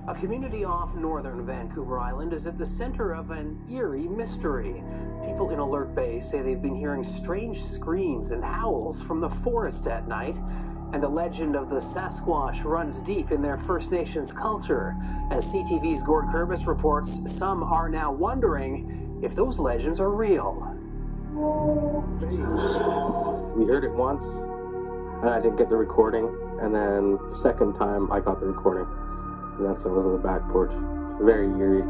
A community off northern Vancouver Island is at the center of an eerie mystery. People in Alert Bay say they've been hearing strange screams and howls from the forest at night, and the legend of the Sasquatch runs deep in their First Nations culture. As CTV's Gord Kurbis reports, some are now wondering if those legends are real. We heard it once, and I didn't get the recording, and then the second time I got the recording. And that's it was on the back porch. Very eerie.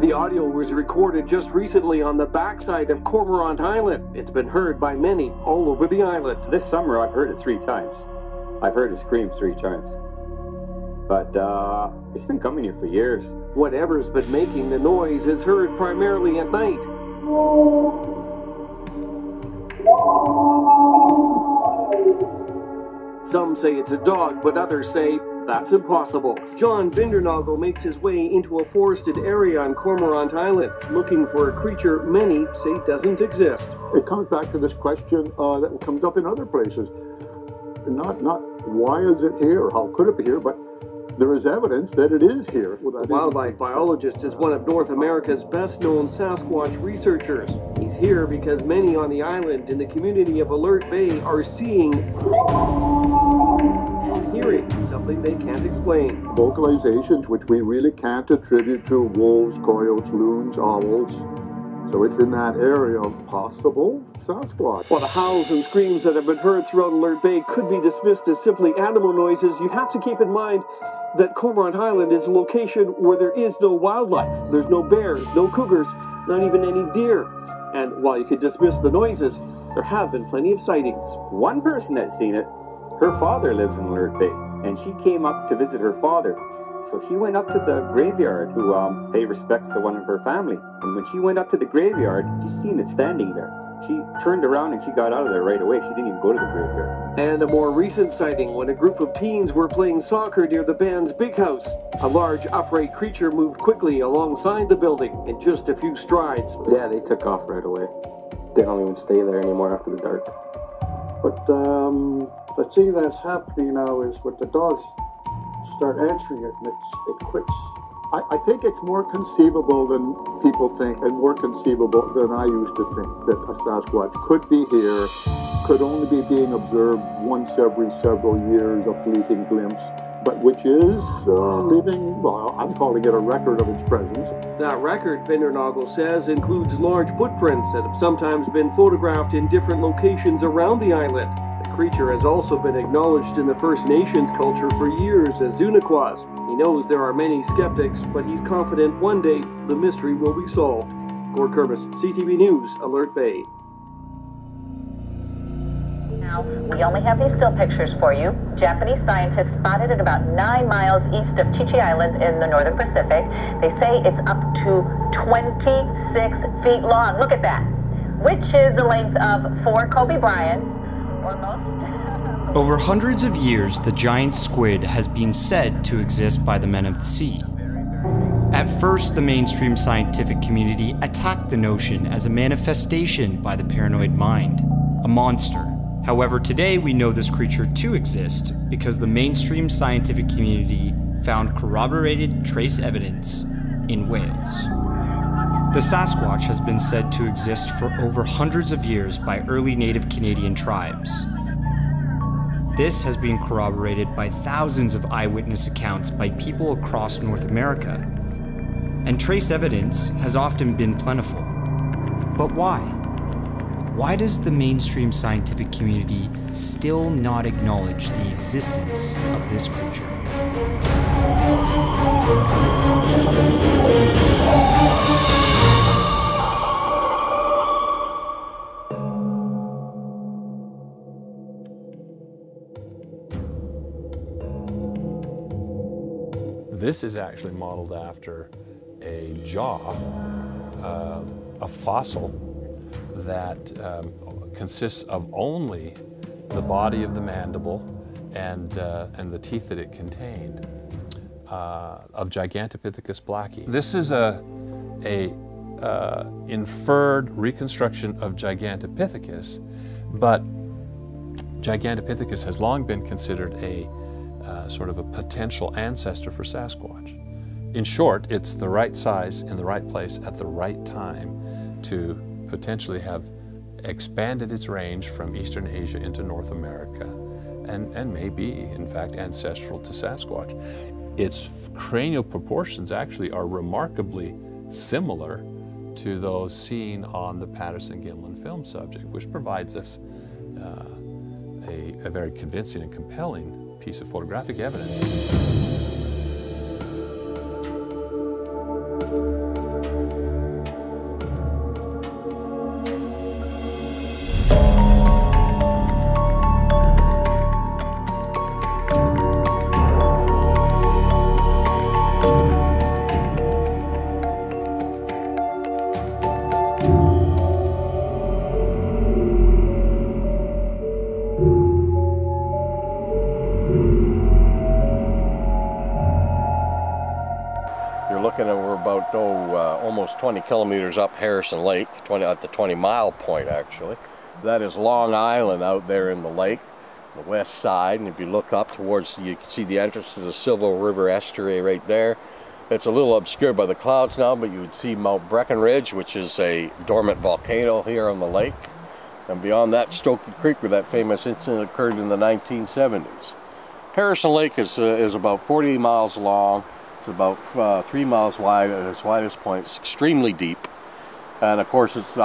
The audio was recorded just recently on the backside of Cormorant Island. It's been heard by many all over the island. This summer I've heard it 3 times. I've heard it scream 3 times. But it's been coming here for years. Whatever's been making the noise is heard primarily at night. Some say it's a dog, but others say that's impossible. John Bindernagel makes his way into a forested area on Cormorant Island, looking for a creature many say doesn't exist. It comes back to this question that comes up in other places. Not why is it here, how could it be here, but there is evidence that it is here. Well, the wildlife biologist is one of North America's best-known Sasquatch researchers. He's here because many on the island in the community of Alert Bay are seeing and hearing something they can't explain. Vocalizations which we really can't attribute to wolves, coyotes, loons, owls. So it's in that area of possible Sasquatch. While the howls and screams that have been heard throughout Alert Bay could be dismissed as simply animal noises, you have to keep in mind that Cormorant Island is a location where there is no wildlife. There's no bears, no cougars, not even any deer. And while you could dismiss the noises, there have been plenty of sightings. One person that's seen it, her father lives in Alert Bay, and she came up to visit her father. So she went up to the graveyard who pay respects to one of her family. And when she went up to the graveyard, she seen it standing there. She turned around and she got out of there right away. She didn't even go to the graveyard. And a more recent sighting when a group of teens were playing soccer near the band's big house. A large upright creature moved quickly alongside the building in just a few strides. Yeah, they took off right away. They don't even stay there anymore after the dark. But the thing that's happening now is with the dogs start answering it and it quits. I think it's more conceivable than people think, and more conceivable than I used to think, that a Sasquatch could be here, could only be being observed once every several years, a fleeting glimpse, but which is leaving, well, I'm calling it a record of its presence. That record, Bindernagel says, includes large footprints that have sometimes been photographed in different locations around the island. The creature has also been acknowledged in the First Nations culture for years as Zunaqua. He knows there are many skeptics, but he's confident one day the mystery will be solved. Gord Kurbis, CTV News, Alert Bay. Now, we only have these still pictures for you. Japanese scientists spotted it about 9 miles east of Chichi Island in the northern Pacific. They say it's up to 26 feet long. Look at that, which is the length of 4 Kobe Bryants, or most. Over hundreds of years, the giant squid has been said to exist by the men of the sea. At first, the mainstream scientific community attacked the notion as a manifestation by the paranoid mind, a monster. However, today we know this creature to exist because the mainstream scientific community found corroborated trace evidence in Wales. The Sasquatch has been said to exist for over hundreds of years by early native Canadian tribes. This has been corroborated by thousands of eyewitness accounts by people across North America. And trace evidence has often been plentiful. But why? Why does the mainstream scientific community still not acknowledge the existence of this creature? This is actually modeled after a jaw, a fossil that consists of only the body of the mandible and the teeth that it contained, of Gigantopithecus blacki. This is a inferred reconstruction of Gigantopithecus, but Gigantopithecus has long been considered a sort of a potential ancestor for Sasquatch. In short, it's the right size in the right place at the right time to potentially have expanded its range from Eastern Asia into North America and may be, in fact, ancestral to Sasquatch. Its cranial proportions actually are remarkably similar to those seen on the Patterson-Gimlin film subject, which provides us a very convincing and compelling piece of photographic evidence. You're looking at, we're about almost 20 kilometers up Harrison Lake, at the 20-mile point actually. That is Long Island out there in the lake, the west side, and if you look up towards, you can see the entrance to the Silver River estuary right there. It's a little obscured by the clouds now, but you would see Mount Breckenridge, which is a dormant volcano here on the lake. And beyond that, Stokey Creek, where that famous incident occurred in the 1970s. Harrison Lake is about 40 miles long. It's about 3 miles wide at its widest point. It's extremely deep. And of course, it's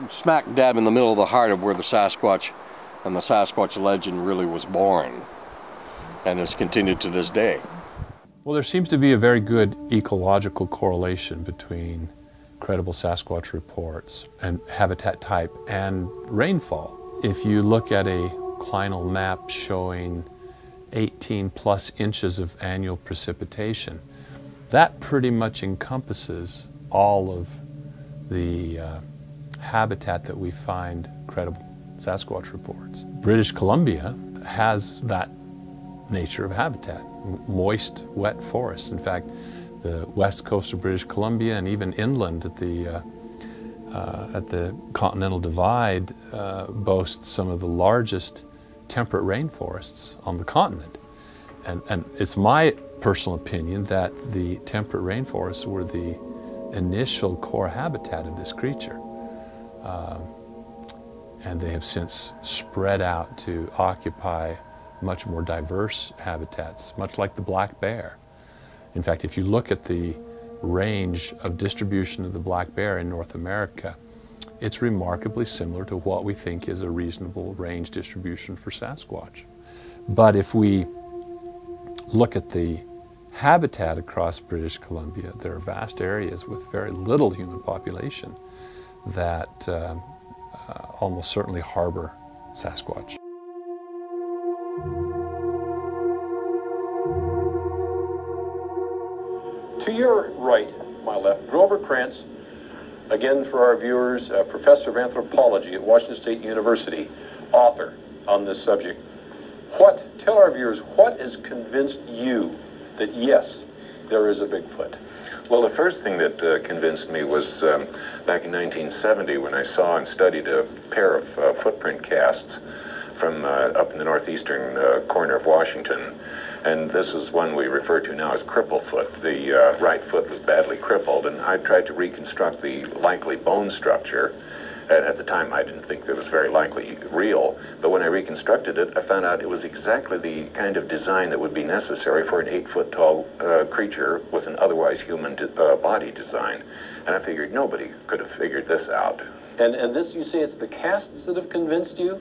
smack dab in the middle of the heart of where the Sasquatch and the Sasquatch legend really was born, and has continued to this day. Well, there seems to be a very good ecological correlation between credible Sasquatch reports and habitat type and rainfall. If you look at a clinal map showing 18 plus inches of annual precipitation, that pretty much encompasses all of the habitat that we find credible Sasquatch reports. British Columbia has that nature of habitat, moist, wet forests. In fact, the west coast of British Columbia and even inland at the Continental Divide boasts some of the largest temperate rainforests on the continent. And it's my personal opinion that the temperate rainforests were the initial core habitat of this creature. And they have since spread out to occupy much more diverse habitats, much like the black bear. In fact, if you look at the range of distribution of the black bear in North America, it's remarkably similar to what we think is a reasonable range distribution for Sasquatch. But if we look at the habitat across British Columbia, there are vast areas with very little human population that almost certainly harbor Sasquatch. To your right, my left, Grover Krantz, again for our viewers, professor of anthropology at Washington State University, author on this subject. Tell our viewers, what has convinced you that yes, there is a Bigfoot? Well, the first thing that convinced me was back in 1970 when I saw and studied a pair of footprint casts from up in the northeastern corner of Washington. And this is one we refer to now as cripple foot. The right foot was badly crippled, and I tried to reconstruct the likely bone structure. At the time, I didn't think that was very likely real, but when I reconstructed it, I found out it was exactly the kind of design that would be necessary for an 8-foot-tall creature with an otherwise human body design. And I figured nobody could have figured this out. And this, you say it's the casts that have convinced you?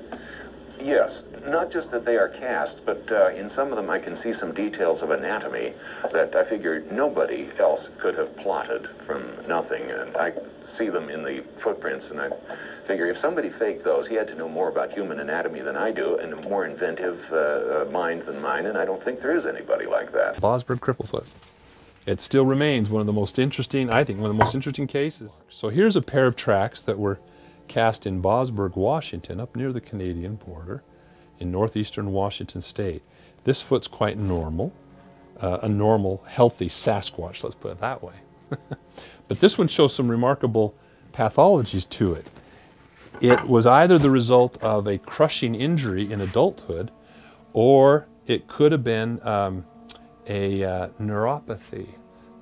Yes, not just that they are cast, but in some of them I can see some details of anatomy that I figured nobody else could have plotted from nothing. And I see them in the footprints, and I figure if somebody faked those, he had to know more about human anatomy than I do, and a more inventive mind than mine, and I don't think there is anybody like that. Bosberg cripplefoot. It still remains one of the most interesting, I think, one of the most interesting cases. So here's a pair of tracks that were cast in Bosberg, Washington, up near the Canadian border in northeastern Washington state. This foot's quite normal, a normal, healthy Sasquatch, let's put it that way. But this one shows some remarkable pathologies to it. It was either the result of a crushing injury in adulthood, or it could have been a neuropathy,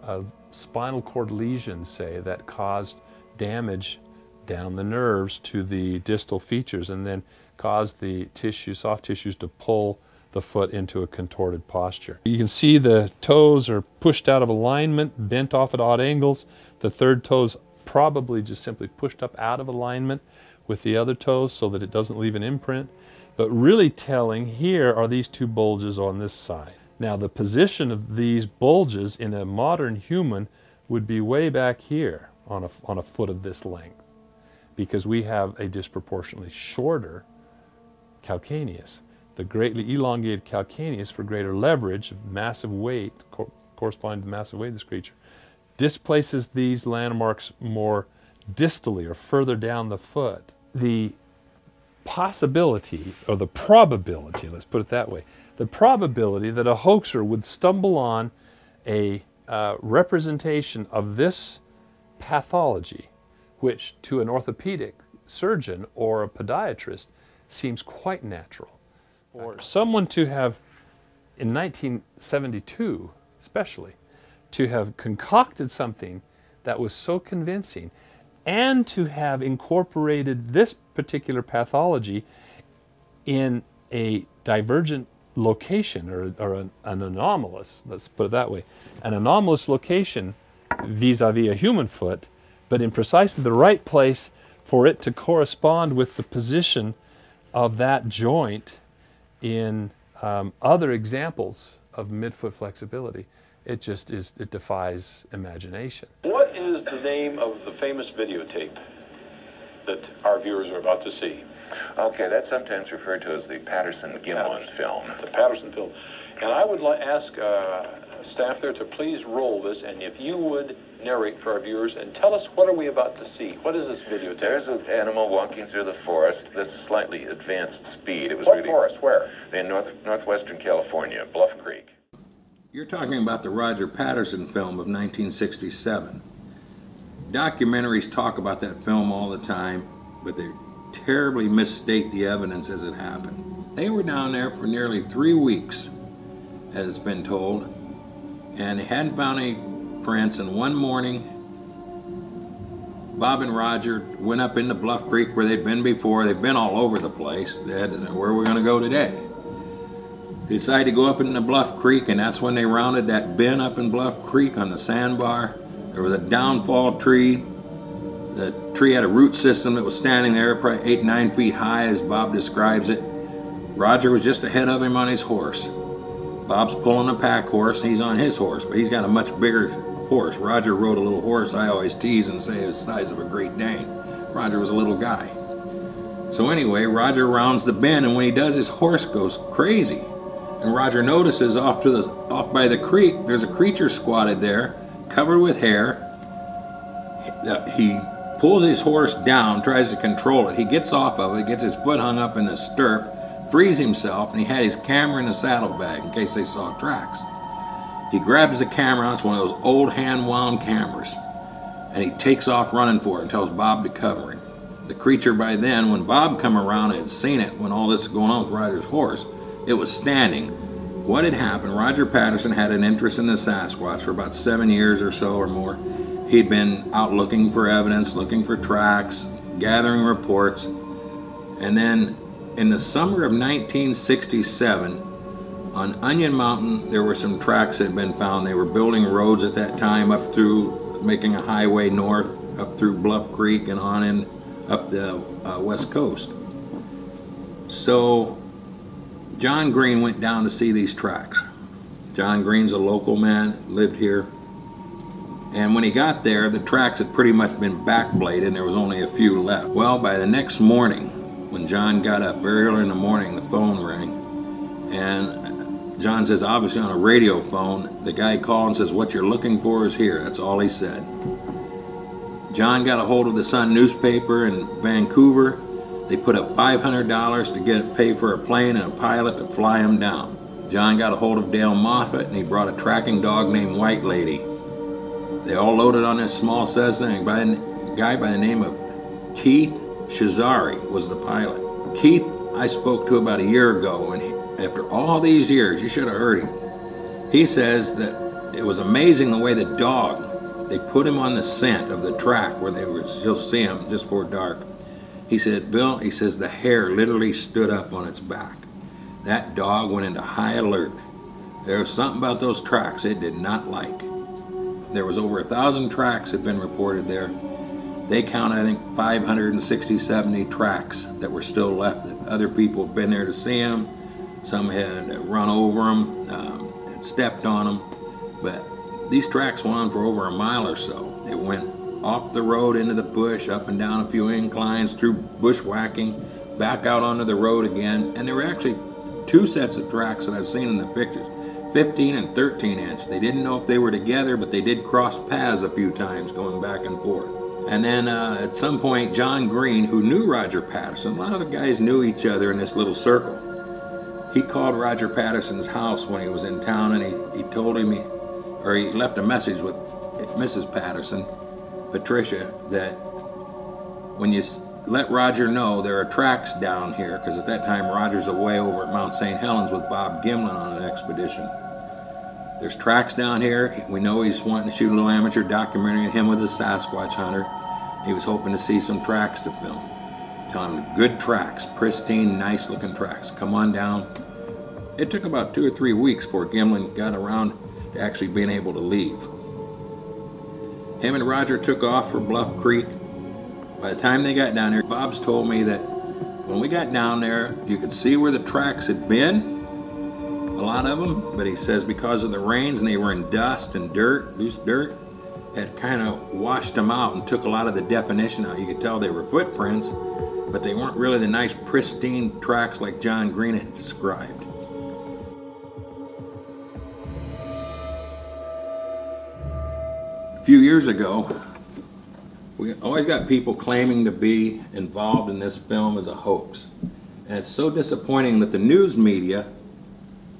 a spinal cord lesion, say, that caused damage down the nerves to the distal features and then caused the tissue, soft tissues, to pull the foot into a contorted posture. You can see the toes are pushed out of alignment, bent off at odd angles. The third toe's probably just simply pushed up out of alignment with the other toes so that it doesn't leave an imprint. But really telling here are these two bulges on this side. Now the position of these bulges in a modern human would be way back here on a foot of this length, because we have a disproportionately shorter calcaneus. The greatly elongated calcaneus, for greater leverage, massive weight, corresponding to the massive weight of this creature, displaces these landmarks more distally or further down the foot. The possibility, or the probability, let's put it that way, the probability that a hoaxer would stumble on a representation of this pathology, which to an orthopedic surgeon or a podiatrist seems quite natural. For someone to have, in 1972 especially, to have concocted something that was so convincing and to have incorporated this particular pathology in a divergent location, or an anomalous, let's put it that way, an anomalous location vis-a-vis a human foot, but in precisely the right place for it to correspond with the position of that joint in other examples of midfoot flexibility. It just is, it defies imagination. What is the name of the famous videotape that our viewers are about to see? Okay, that's sometimes referred to as the Patterson-Gimlin film. The Patterson film. And I would ask staff there to please roll this, and if you would narrate for our viewers and tell us, what are we about to see? What is this videotape? There's an animal walking through the forest. This is slightly advanced speed. It was what really forest? Where? In northwestern California, Bluff Creek. You're talking about the Roger Patterson film of 1967. Documentaries talk about that film all the time, but they terribly misstate the evidence as it happened. They were down there for nearly 3 weeks, as it's been told, and they hadn't found any prints, and one morning Bob and Roger went up into Bluff Creek where they'd been before. They've been all over the place. They had to say, where are we going to go today? They decided to go up into Bluff Creek, and that's when they rounded that bend up in Bluff Creek on the sandbar. There was a downfall tree. The tree had a root system that was standing there, probably 8 or 9 feet high, as Bob describes it. Roger was just ahead of him on his horse. Bob's pulling a pack horse, and he's on his horse, but he's got a much bigger horse. Roger rode a little horse I always tease and say is the size of a Great Dane. Roger was a little guy. So anyway, Roger rounds the bend, and when he does, his horse goes crazy. And Roger notices off by the creek, there's a creature squatted there, covered with hair. He pulls his horse down, tries to control it. He gets off of it, gets his foot hung up in the stirrup, frees himself, and he had his camera in the saddlebag in case they saw tracks. He grabs the camera, it's one of those old hand-wound cameras, and he takes off running for it and tells Bob to cover him. The creature by then, when Bob come around and had seen it, when all this is going on with Roger's horse, it was standing. What had happened, Roger Patterson had an interest in the Sasquatch for about 7 years or so or more. He'd been out looking for evidence, looking for tracks, gathering reports, and then in the summer of 1967, on Onion Mountain, there were some tracks that had been found. They were building roads at that time up through, making a highway north, up through Bluff Creek and on in, up the west coast. So John Green went down to see these tracks. John Green's a local man, lived here. And when he got there, the tracks had pretty much been backbladed and there was only a few left. Well, by the next morning, when John got up very early in the morning, the phone rang. And John says, obviously on a radio phone, the guy called and says, what you're looking for is here. That's all he said. John got a hold of the Sun newspaper in Vancouver. They put up $500 to get pay for a plane and a pilot to fly him down. John got a hold of Dale Moffat and he brought a tracking dog named White Lady. They all loaded on this small Cessna, and a guy by the name of Keith Shazari was the pilot. Keith I spoke to about a year ago, and after all these years, you should have heard him. He says that it was amazing the way the dog, they put him on the scent of the track where you'll see him just before dark. He said, Bill, he says the hair literally stood up on its back. That dog went into high alert. There was something about those tracks it did not like. There was over 1,000 tracks had been reported there. They counted, I think, 560, 70 tracks that were still left. Other people had been there to see them. Some had run over them, had stepped on them. But these tracks went on for over a mile or so. It went off the road into the bush, up and down a few inclines, through bushwhacking, back out onto the road again. And there were actually 2 sets of tracks that I've seen in the pictures, 15 and 13 inch. They didn't know if they were together, but they did cross paths a few times going back and forth. And then at some point, John Green, who knew Roger Patterson, a lot of the guys knew each other in this little circle. He called Roger Patterson's house when he was in town, and he told him, he left a message with Mrs. Patterson, Patricia, that when you let Roger know there are tracks down here, because at that time Roger's away over at Mount St. Helens with Bob Gimlin on an expedition. There's tracks down here. We know he's wanting to shoot a little amateur documentary of him with a Sasquatch hunter. He was hoping to see some tracks to film. Tell him good tracks, pristine, nice looking tracks. Come on down. It took about 2 or 3 weeks before Gimlin got around to actually being able to leave. Him and Roger took off for Bluff Creek. By the time they got down there, Bob's told me that when we got down there, you could see where the tracks had been, a lot of them, but he says because of the rains and they were in dust and dirt, loose dirt, had kind of washed them out and took a lot of the definition out. You could tell they were footprints, but they weren't really the nice pristine tracks like John Green had described. A few years ago, we always got people claiming to be involved in this film as a hoax. And it's so disappointing that the news media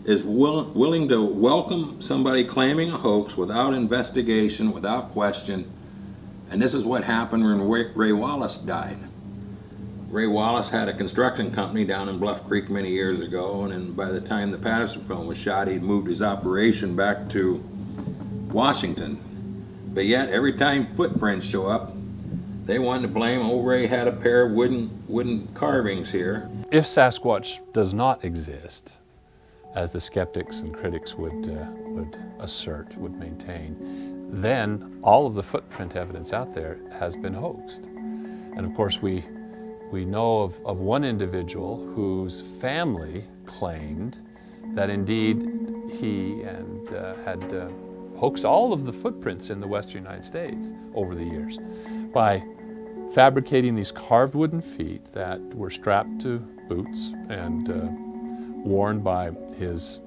is willing to welcome somebody claiming a hoax without investigation, without question. And this is what happened when Ray Wallace died. Ray Wallace had a construction company down in Bluff Creek many years ago, and then by the time the Patterson film was shot, he'd moved his operation back to Washington. But yet, every time footprints show up, they wanted to blame, oh, Ray had a pair of wooden carvings here. If Sasquatch does not exist, as the skeptics and critics would assert, would maintain, then all of the footprint evidence out there has been hoaxed. And of course, we know of one individual whose family claimed that indeed he had hoaxed all of the footprints in the western United States over the years by fabricating these carved wooden feet that were strapped to boots and worn by his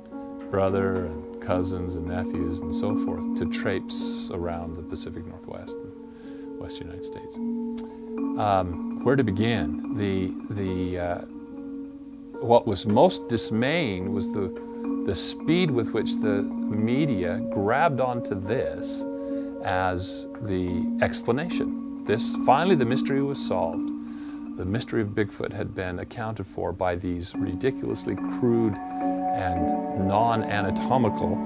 brother and cousins and nephews and so forth to traipse around the Pacific Northwest and western United States. Where to begin? What was most dismaying was the speed with which the media grabbed onto this as the explanation. Finally the mystery was solved. The mystery of Bigfoot had been accounted for by these ridiculously crude and non-anatomical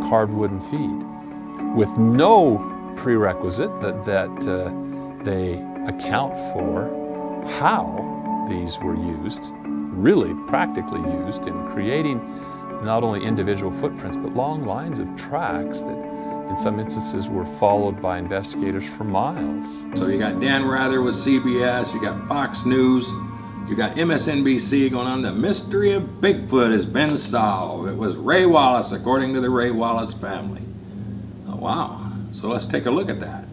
carved wooden feet, with no prerequisite that they account for how these were used, really practically used, in creating not only individual footprints, but long lines of tracks that in some instances were followed by investigators for miles. So you got Dan Rather with CBS, you got Fox News, you got MSNBC going on, the mystery of Bigfoot has been solved. It was Ray Wallace, according to the Ray Wallace family. Oh, wow. So let's take a look at that.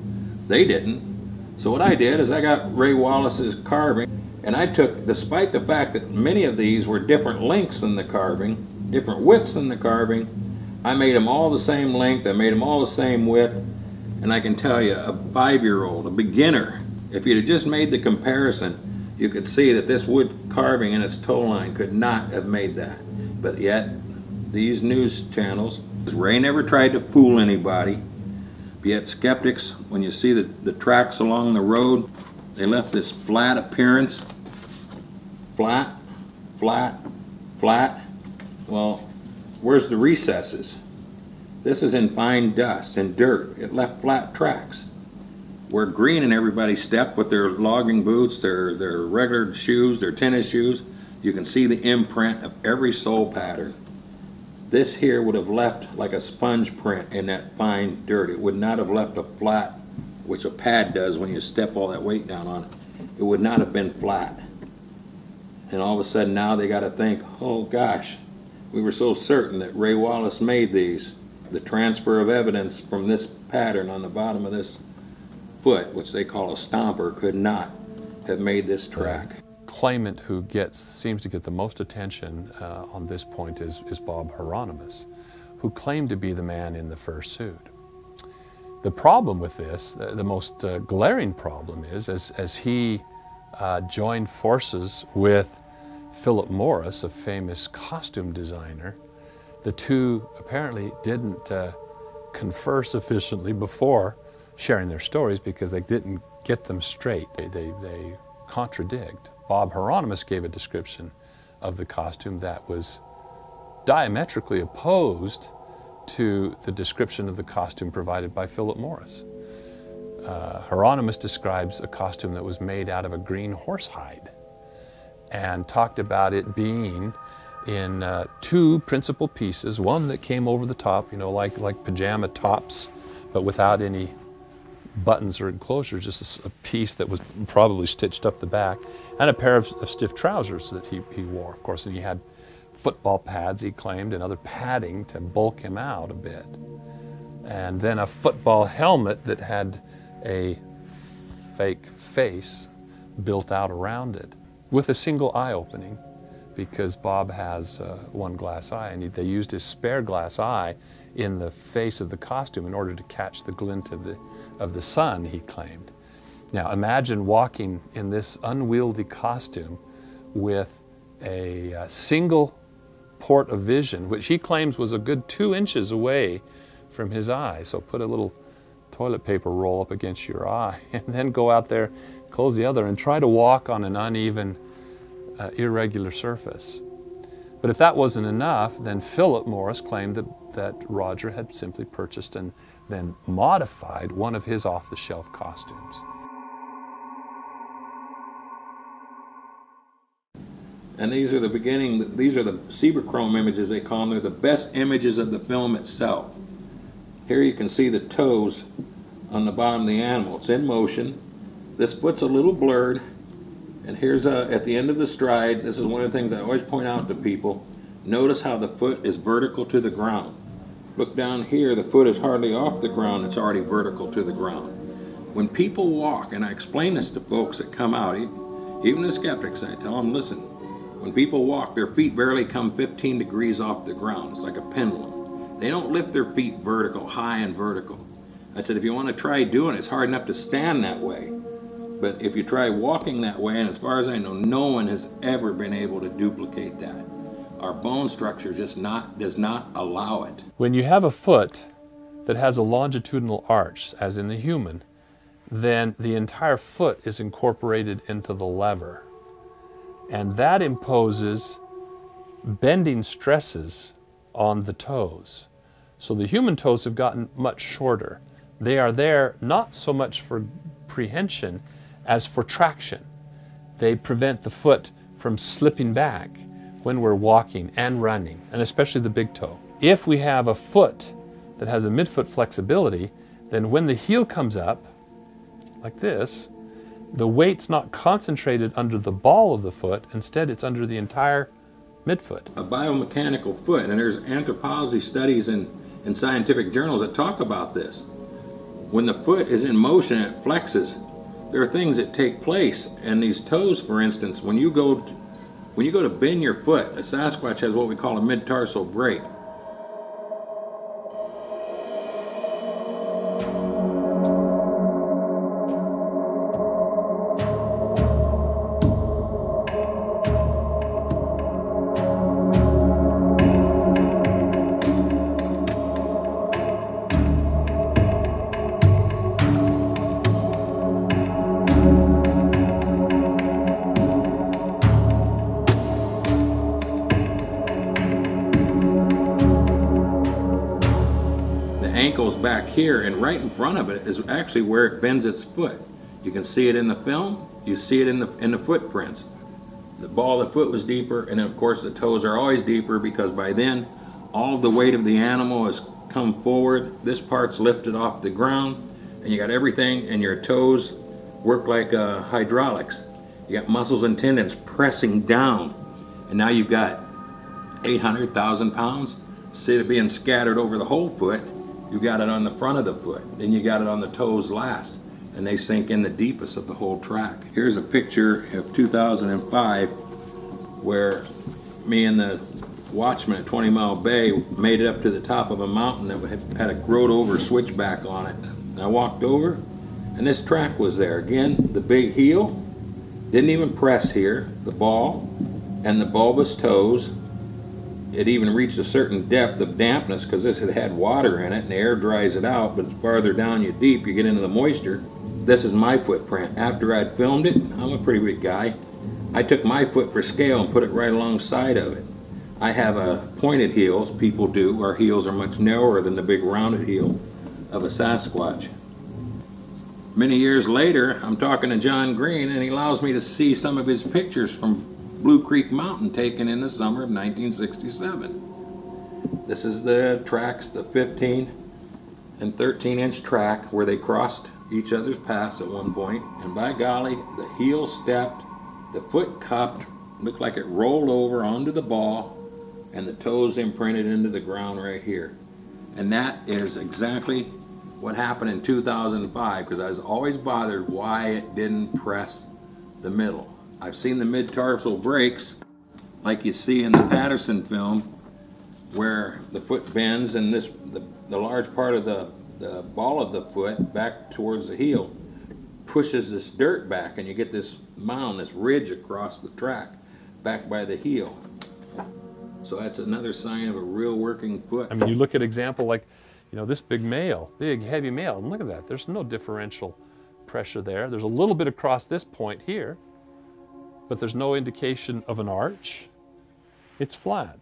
They didn't. So what I did is I got Ray Wallace's carving, and I took, despite the fact that many of these were different lengths than the carving, different widths than the carving, I made them all the same length, I made them all the same width, and I can tell you, a 5-year-old, a beginner, if you'd have just made the comparison, you could see that this wood carving in its toe line could not have made that. But yet, these news channels, Ray never tried to fool anybody, but yet skeptics, when you see the tracks along the road, they left this flat appearance, flat, flat, flat. Well, where's the recesses? This is in fine dust and dirt. It left flat tracks. Where green and everybody stepped with their logging boots, their regular shoes, their tennis shoes, you can see the imprint of every sole pattern. This here would have left like a sponge print in that fine dirt. It would not have left a flat, which a pad does when you step all that weight down on it. It would not have been flat. And all of a sudden now they got to think, oh gosh, we were so certain that Ray Wallace made these. The transfer of evidence from this pattern on the bottom of this foot, which they call a stomper, could not have made this track. Claimant who seems to get the most attention on this point is Bob Hieronymus, who claimed to be the man in the fur suit. The problem with this, the most glaring problem is, as he joined forces with Philip Morris, a famous costume designer, the two apparently didn't confer sufficiently before sharing their stories because they didn't get them straight. They contradict. Bob Hieronymus gave a description of the costume that was diametrically opposed to the description of the costume provided by Philip Morris. Hieronymus describes a costume that was made out of a green horsehide and talked about it being in two principal pieces, one that came over the top, you know, like pajama tops, but without any buttons or enclosures, just a piece that was probably stitched up the back, and a pair of stiff trousers that he wore, of course, and he had football pads, he claimed, and other padding to bulk him out a bit. And then a football helmet that had a fake face built out around it with a single eye opening, because Bob has one glass eye, and they used his spare glass eye in the face of the costume in order to catch the glint of the sun, he claimed. Now imagine walking in this unwieldy costume with a single port of vision, which he claims was a good 2 inches away from his eye. So put a little toilet paper roll up against your eye and then go out there, close the other, and try to walk on an uneven, irregular surface. But if that wasn't enough, then Philip Morris claimed that Roger had simply purchased and then modified one of his off-the-shelf costumes. And these are the beginning, these are the Cibachrome images, they call them. They're the best images of the film itself. Here you can see the toes on the bottom of the animal. It's in motion. This foot's a little blurred. And here's at the end of the stride, this is one of the things I always point out to people. Notice how the foot is vertical to the ground. Look down here, the foot is hardly off the ground, it's already vertical to the ground. When people walk, and I explain this to folks that come out, even the skeptics, I tell them, listen, when people walk, their feet barely come 15 degrees off the ground. It's like a pendulum. They don't lift their feet vertical, high and vertical. I said, if you want to try doing it, it's hard enough to stand that way. But if you try walking that way, and as far as I know, no one has ever been able to duplicate that. Our bone structure just does not allow it. When you have a foot that has a longitudinal arch, as in the human, then the entire foot is incorporated into the lever. And that imposes bending stresses on the toes. So the human toes have gotten much shorter. They are there not so much for prehension as for traction. They prevent the foot from slipping back when we're walking and running, and especially the big toe. If we have a foot that has a midfoot flexibility, then when the heel comes up, like this, the weight's not concentrated under the ball of the foot, instead it's under the entire midfoot. A biomechanical foot, and there's anthropology studies in scientific journals that talk about this. When the foot is in motion, it flexes. There are things that take place, and these toes, for instance, when you go to bend your foot, a Sasquatch has what we call a mid-tarsal break. ankle's back here, and right in front of it is actually where it bends its foot. You can see it in the film, you see it in the footprints. The ball of the foot was deeper, and of course the toes are always deeper because by then all of the weight of the animal has come forward. This part's lifted off the ground, and you got everything, and your toes work like hydraulics. You got muscles and tendons pressing down, and now you've got 800,000 pounds instead of being scattered over the whole foot. You got it on the front of the foot, then you got it on the toes last, and they sink in the deepest of the whole track. Here's a picture of 2005 where me and the watchman at 20 Mile Bay made it up to the top of a mountain that had a road over switchback on it. And I walked over, and this track was there. Again, the big heel didn't even press here, the ball and the bulbous toes. It even reached a certain depth of dampness because this had water in it, and the air dries it out, but the farther down you deep, you get into the moisture. This is my footprint. After I'd filmed it, I'm a pretty big guy, I took my foot for scale and put it right alongside of it. I have a pointed heels, people do. Our heels are much narrower than the big rounded heel of a Sasquatch. Many years later, I'm talking to John Green, and he allows me to see some of his pictures from Blue Creek Mountain taken in the summer of 1967. This is the tracks, the 15 and 13-inch track where they crossed each other's paths at one point, and by golly, the heel stepped, the foot cupped, looked like it rolled over onto the ball, and the toes imprinted into the ground right here. And that is exactly what happened in 2005, because I was always bothered why it didn't press the middle. I've seen the mid-tarsal breaks, like you see in the Patterson film, where the foot bends and the large part of the ball of the foot back towards the heel pushes this dirt back, and you get this mound, this ridge across the track back by the heel. So that's another sign of a real working foot. I mean, you look at example like, you know, this big male, big heavy male, and look at that. There's no differential pressure there. There's a little bit across this point here, but there's no indication of an arch. It's flat.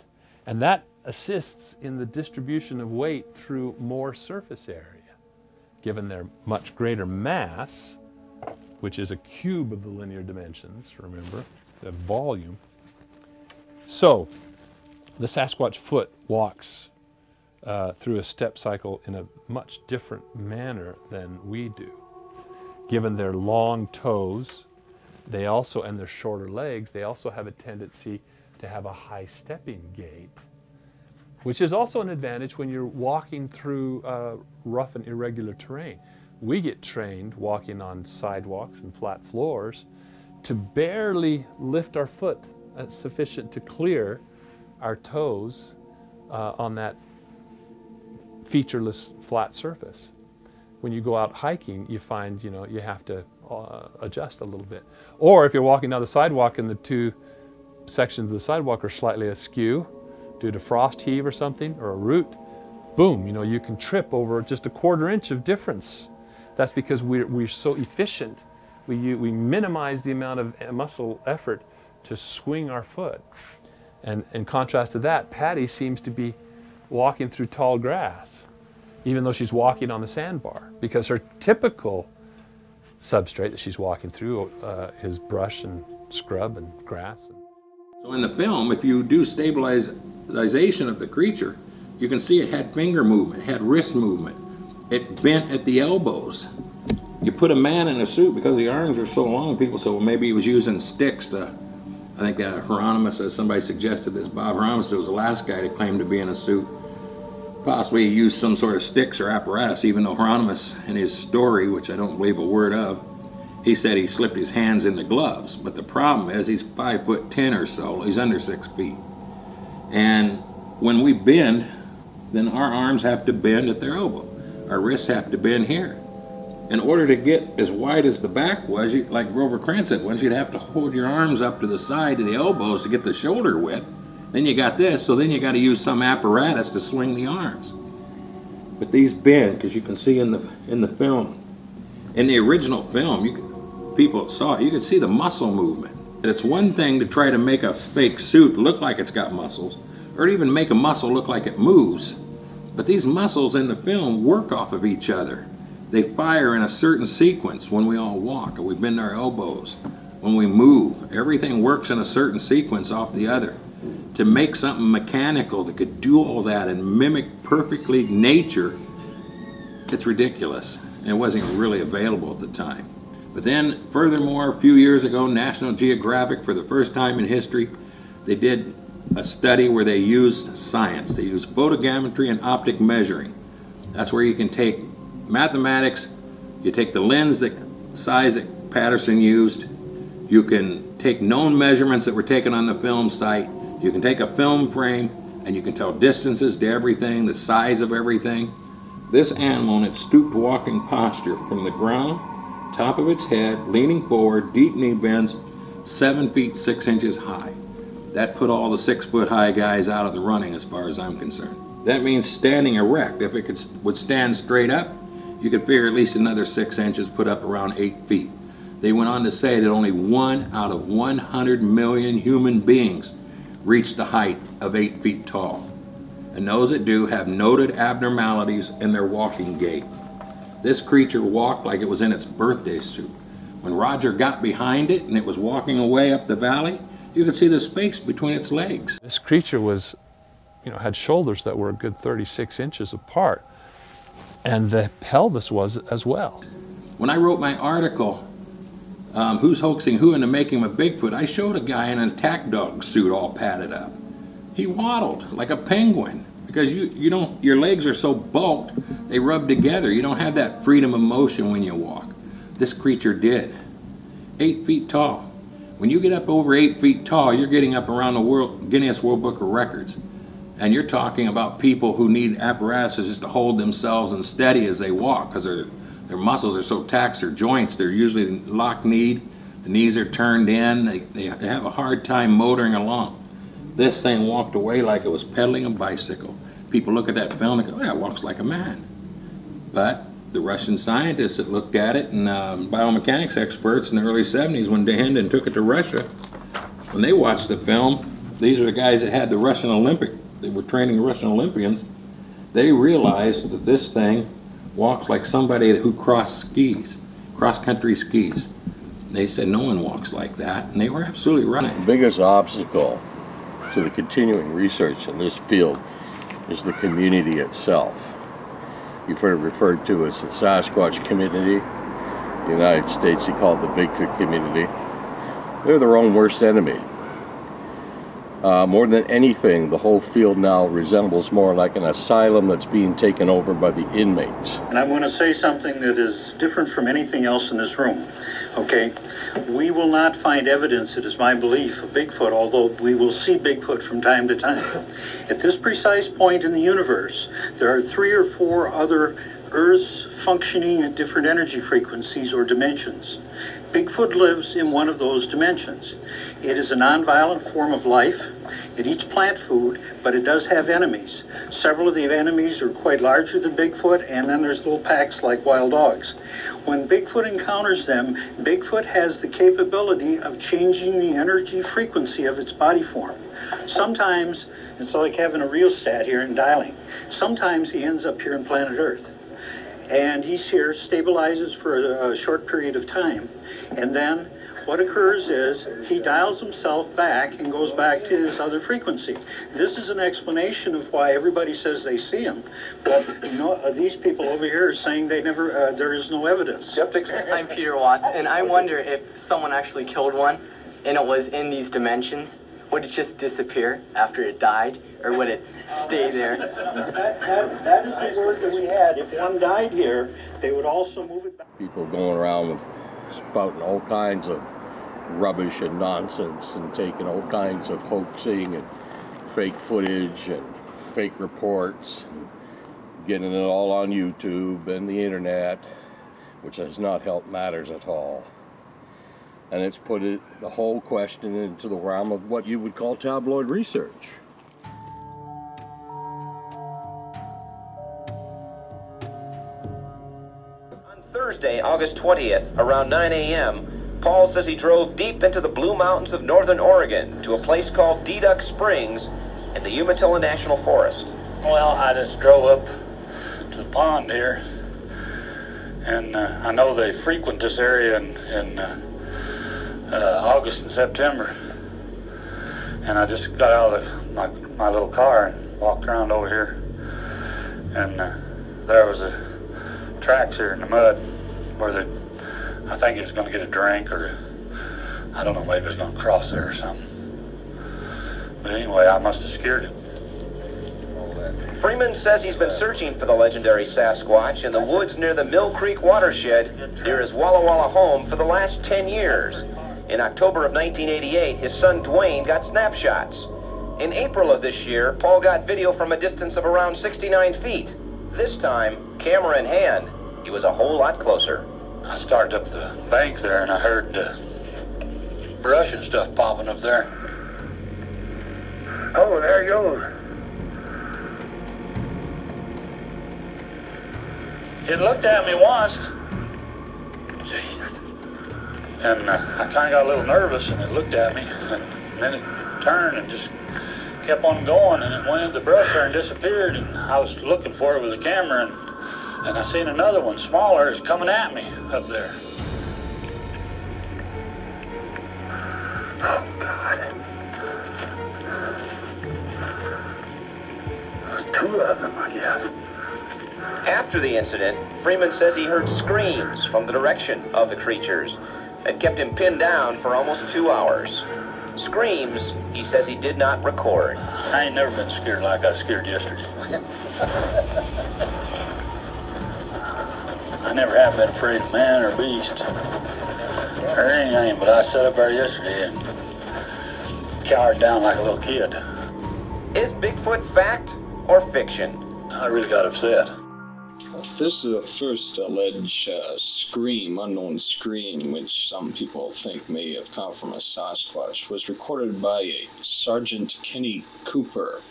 And that assists in the distribution of weight through more surface area. Given their much greater mass, which is a cube of the linear dimensions, remember, the volume. So, the Sasquatch foot walks through a step cycle in a much different manner than we do. Given their long toes, they also, and their shorter legs, they also have a tendency to have a high stepping gait, which is also an advantage when you're walking through rough and irregular terrain. We get trained walking on sidewalks and flat floors to barely lift our foot sufficient to clear our toes on that featureless flat surface. When you go out hiking, you find, you know, you have to adjust a little bit. Or if you're walking down the sidewalk and the two sections of the sidewalk are slightly askew due to frost heave or something, or a root, boom, you know, you can trip over just a quarter inch of difference. That's because we're so efficient. We minimize the amount of muscle effort to swing our foot. And in contrast to that, Patty seems to be walking through tall grass, even though she's walking on the sandbar, because her typical substrate that she's walking through is brush and scrub and grass. So in the film, if you do stabilization of the creature, you can see it had finger movement, it had wrist movement. It bent at the elbows. You put a man in a suit, because the arms are so long, people say, well, maybe he was using sticks to, I think Hieronymus, as somebody suggested this, Bob Hieronymus was the last guy to claim to be in a suit. Possibly he used some sort of sticks or apparatus, even though Hieronymus, in his story, which I don't believe a word of, he said he slipped his hands in the gloves. But the problem is he's 5'10" or so, he's under 6 feet. And when we bend, then our arms have to bend at their elbow. Our wrists have to bend here. In order to get as wide as the back was, like Grover Krantz said once, you'd have to hold your arms up to the side of the elbows to get the shoulder width. Then you got this, so then you got to use some apparatus to swing the arms. But these bend, because you can see in the film. In the original film, people saw it, you could see the muscle movement. It's one thing to try to make a fake suit look like it's got muscles, or even make a muscle look like it moves. But these muscles in the film work off of each other. They fire in a certain sequence when we all walk or we bend our elbows. When we move, everything works in a certain sequence off the other. To make something mechanical that could do all that and mimic perfectly nature, it's ridiculous. And it wasn't really available at the time. But then, furthermore, a few years ago, National Geographic, for the first time in history, they did a study where they used science. They used photogrammetry and optic measuring. That's where you can take mathematics, you take the lens that size that Patterson used, you can take known measurements that were taken on the film site, you can take a film frame, and you can tell distances to everything, the size of everything. This animal in its stooped walking posture from the ground, top of its head, leaning forward, deep knee bends, 7 feet 6 inches high. That put all the 6 foot high guys out of the running as far as I'm concerned. That means standing erect. If it would stand straight up, you could figure at least another 6 inches, put up around 8 feet. They went on to say that only 1 out of 100 million human beings reach the height of 8 feet tall. And those that do have noted abnormalities in their walking gait. This creature walked like it was in its birthday suit. When Roger got behind it and it was walking away up the valley, you could see the space between its legs. This creature was, had shoulders that were a good 36 inches apart. And the pelvis was as well. When I wrote my article, Who's Hoaxing Who in the Making of Bigfoot, I showed a guy in an attack dog suit all padded up. He waddled like a penguin because your legs are so bulked, they rub together. You don't have that freedom of motion when you walk. This creature did. 8 feet tall. When you get up over 8 feet tall, you're getting up around the Guinness World Book of Records. And you're talking about people who need apparatuses just to hold themselves and steady as they walk because their muscles are so taxed, their joints, they're usually lock-kneed, the knees are turned in, they have a hard time motoring along. This thing walked away like it was pedaling a bicycle. People look at that film and go, oh, yeah, it walks like a man. But the Russian scientists that looked at it and biomechanics experts in the early 70s when Dahinden took it to Russia, when they watched the film, these are the guys that had the Russian Olympic. They were training Russian Olympians. They realized that this thing walks like somebody who cross-country skis. They said no one walks like that, and they were absolutely right. The biggest obstacle to the continuing research in this field is the community itself. You've heard it referred to as the Sasquatch community. In the United States, they call it the Bigfoot community. They're their own worst enemy. More than anything, the whole field now resembles more like an asylum that's being taken over by the inmates. And I'm going to say something that is different from anything else in this room, okay? We will not find evidence, it is my belief, of Bigfoot, although we will see Bigfoot from time to time. At this precise point in the universe, there are 3 or 4 other Earths functioning at different energy frequencies or dimensions. Bigfoot lives in one of those dimensions. It is a non-violent form of life. It eats plant food, but it does have enemies. Several of the enemies are quite larger than Bigfoot, and then there's little packs like wild dogs. When Bigfoot encounters them, Bigfoot has the capability of changing the energy frequency of its body form. Sometimes, it's like having a rheostat here and dialing. Sometimes he ends up here on planet Earth. And he's here, stabilizes for a short period of time, and then what occurs is he dials himself back and goes back to his other frequency. This is an explanation of why everybody says they see him, but these people over here are saying they never. There is no evidence. I'm Peter Watts, and I wonder if someone actually killed one, and it was in these dimensions. Would it just disappear after it died, or would it stay there? That is the word that we had. If one died here, they would also move it back. People going around with spouting all kinds of rubbish and nonsense and taking all kinds of hoaxing and fake footage and fake reports, and getting it all on YouTube and the internet, which has not helped matters at all. And it's put the whole question into the realm of what you would call tabloid research. Thursday, August 20th, around 9 a.m., Paul says he drove deep into the Blue Mountains of northern Oregon to a place called Deduck Springs in the Umatilla National Forest. Well, I just drove up to the pond here, and I know they frequent this area in August and September. And I just got out of my little car and walked around over here, and there was tracks here in the mud where I think he was going to get a drink, or I don't know, maybe he was going to cross there or something. But anyway, I must have scared him. Freeman says he's been searching for the legendary Sasquatch in the woods near the Mill Creek watershed near his Walla Walla home for the last 10 years. In October of 1988, his son Dwayne got snapshots. In April of this year, Paul got video from a distance of around 69 feet. This time, camera in hand, he was a whole lot closer. I started up the bank there and I heard brush and stuff popping up there. Oh, there you go. It looked at me once. Jesus. And I kind of got a little nervous, and it looked at me, and then it turned and just kept on going, and it went into the brush there and disappeared, and I was looking for it with the camera, and I seen another one, smaller, is coming at me up there. Oh, God. There's two of them, I guess. After the incident, Freeman says he heard screams from the direction of the creatures that kept him pinned down for almost 2 hours. Screams he says he did not record. I ain't never been scared like I was scared yesterday. I never have been afraid of man or beast or anything, but I sat up there yesterday and cowered down like a little kid. Is Bigfoot fact or fiction? I really got upset. This is the first alleged scream, unknown scream, which some people think may have come from a Sasquatch, was recorded by a Sergeant Kenny Cooper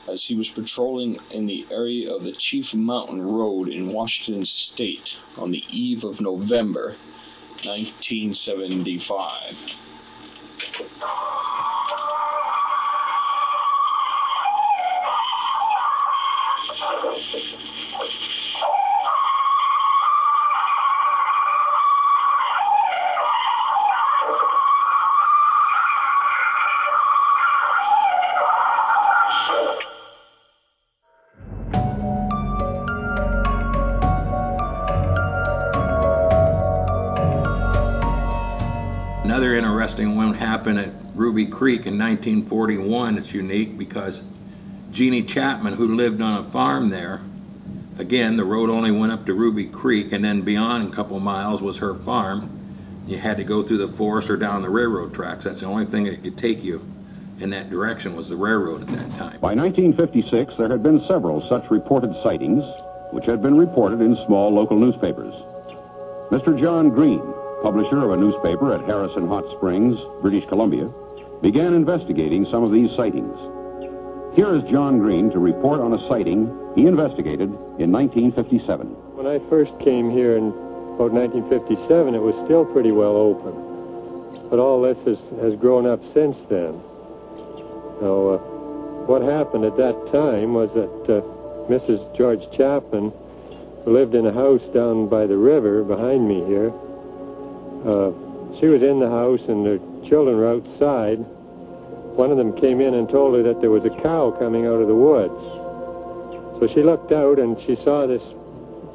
as he was patrolling in the area of the Chief Mountain Road in Washington State on the eve of November 1975. Another interesting one happened at Ruby Creek in 1941. It's unique because Jeannie Chapman, who lived on a farm there, again, the road only went up to Ruby Creek, and then beyond a couple miles was her farm. You had to go through the forest or down the railroad tracks. That's the only thing that could take you in that direction was the railroad at that time. By 1956, there had been several such reported sightings, which had been reported in small local newspapers. Mr. John Green, publisher of a newspaper at Harrison Hot Springs, British Columbia, began investigating some of these sightings. Here is John Green to report on a sighting he investigated in 1957. When I first came here in about 1957, it was still pretty well open. But all this has grown up since then. Now, what happened at that time was that Mrs. George Chapman, who lived in a house down by the river behind me here, she was in the house and the children were outside. One of them came in and told her that there was a cow coming out of the woods. So she looked out and she saw this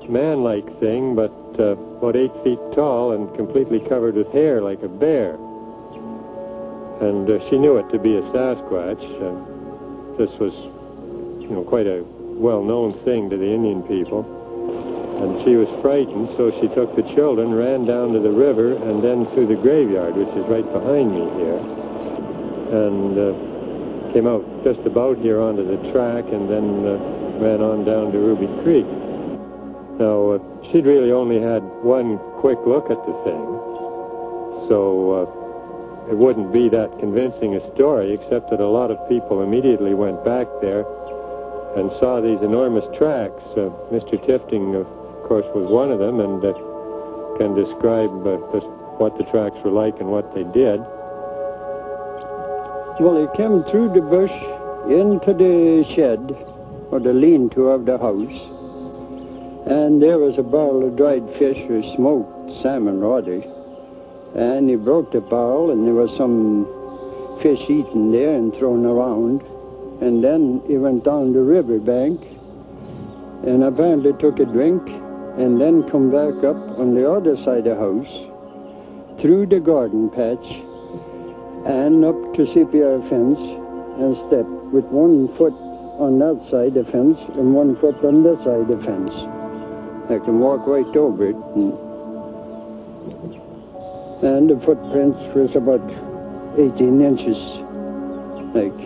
man-like thing, but about 8 feet tall and completely covered with hair like a bear. And she knew it to be a Sasquatch. This was, quite a well-known thing to the Indian people. And she was frightened, so she took the children, ran down to the river, and then through the graveyard, which is right behind me here, and came out just about here onto the track, and then ran on down to Ruby Creek. Now, she'd really only had one quick look at the thing, so it wouldn't be that convincing a story, except that a lot of people immediately went back there and saw these enormous tracks. Mr. Tifting, of course, was one of them, and can describe just what the tracks were like and what they did. Well, he came through the bush into the shed, or the lean-to of the house. And there was a barrel of dried fish or smoked salmon, rather. And he broke the barrel, and there was some fish eaten there and thrown around. And then he went down the riverbank and apparently took a drink and then come back up on the other side of the house, through the garden patch, and up to CPR fence and stepped with 1 foot on that side of the fence and 1 foot on this side of the fence. I can walk right over it. And the footprints was about 18 inches, like.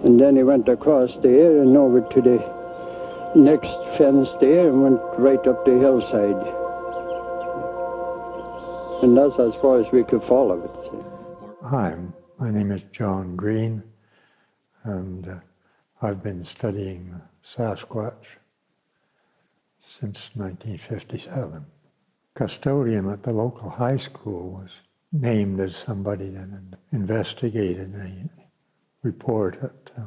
And then he went across there and over to the next fence there and went right up the hillside. And that's as far as we could follow it. Hi, my name is John Green, and I've been studying Sasquatch since 1957. Custodian at the local high school was named as somebody that had investigated a report at a